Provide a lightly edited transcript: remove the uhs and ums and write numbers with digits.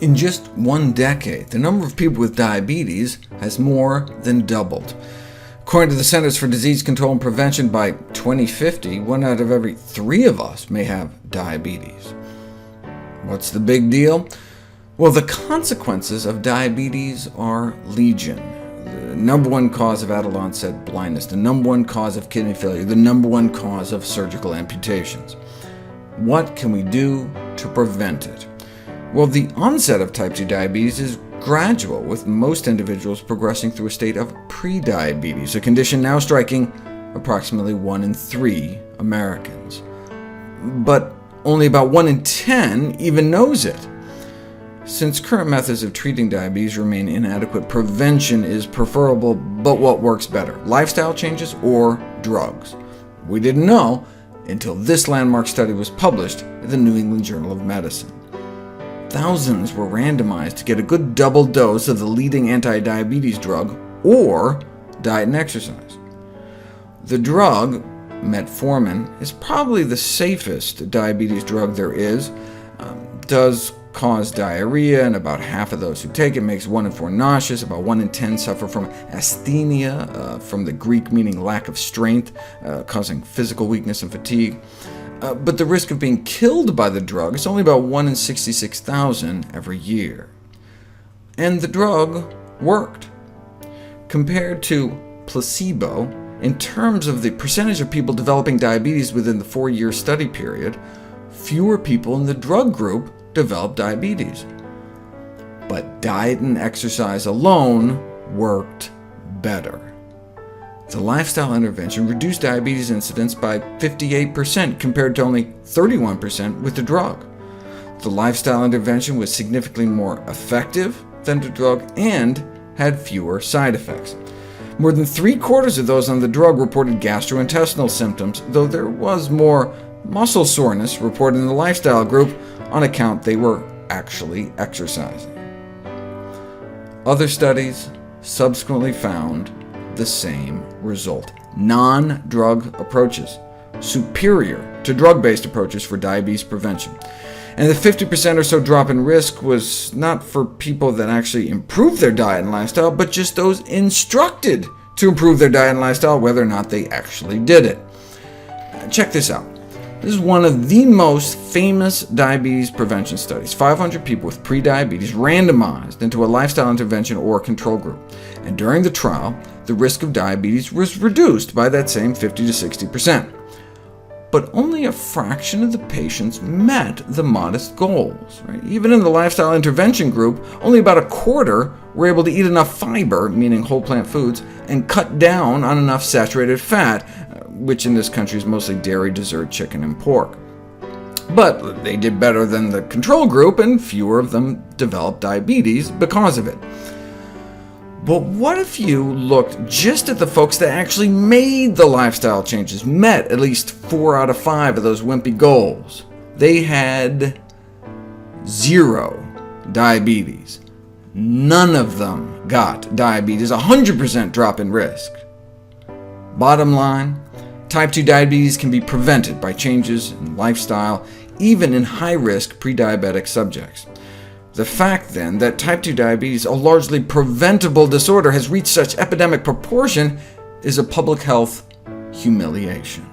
In just 1 decade, the number of people with diabetes has more than doubled. According to the Centers for Disease Control and Prevention, by 2050, 1 out of every 3 of us may have diabetes. What's the big deal? Well, the consequences of diabetes are legion. The #1 cause of adult-onset blindness, the #1 cause of kidney failure, the #1 cause of surgical amputations. What can we do to prevent it? Well, the onset of type 2 diabetes is gradual, with most individuals progressing through a state of prediabetes, a condition now striking approximately 1 in 3 Americans. But only about 1 in 10 even knows it. Since current methods of treating diabetes remain inadequate, prevention is preferable, but what works better, lifestyle changes or drugs? We didn't know until this landmark study was published in the New England Journal of Medicine. Thousands were randomized to get a good double dose of the leading anti-diabetes drug or diet and exercise. The drug, metformin, is probably the safest diabetes drug there is. Does cause diarrhea, and about half of those who take it makes 1 in 4 nauseous. About 1 in 10 suffer from asthenia, from the Greek meaning lack of strength, causing physical weakness and fatigue. But the risk of being killed by the drug is only about 1 in 66,000 every year. And the drug worked. Compared to placebo, in terms of the percentage of people developing diabetes within the 4-year study period, fewer people in the drug group developed diabetes. But diet and exercise alone worked better. The lifestyle intervention reduced diabetes incidence by 58%, compared to only 31% with the drug. The lifestyle intervention was significantly more effective than the drug and had fewer side effects. More than 3/4 of those on the drug reported gastrointestinal symptoms, though there was more muscle soreness reported in the lifestyle group on account they were actually exercising. Other studies subsequently found the same result. Non-drug approaches, superior to drug-based approaches for diabetes prevention. And the 50% or so drop in risk was not for people that actually improved their diet and lifestyle, but just those instructed to improve their diet and lifestyle, whether or not they actually did it. Check this out. This is one of the most famous diabetes prevention studies. 500 people with prediabetes randomized into a lifestyle intervention or control group. And during the trial, the risk of diabetes was reduced by that same 50 to 60%. But only a fraction of the patients met the modest goals. Right? Even in the lifestyle intervention group, only about a quarter were able to eat enough fiber, meaning whole plant foods, and cut down on enough saturated fat, which in this country is mostly dairy, dessert, chicken, and pork. But they did better than the control group, and fewer of them developed diabetes because of it. But what if you looked just at the folks that actually made the lifestyle changes, met at least 4 out of 5 of those wimpy goals? They had 0 diabetes. None of them got diabetes, 100% drop in risk. Bottom line, type 2 diabetes can be prevented by changes in lifestyle, even in high-risk prediabetic subjects. The fact, then, that type 2 diabetes, a largely preventable disorder, has reached such epidemic proportion is a public health humiliation.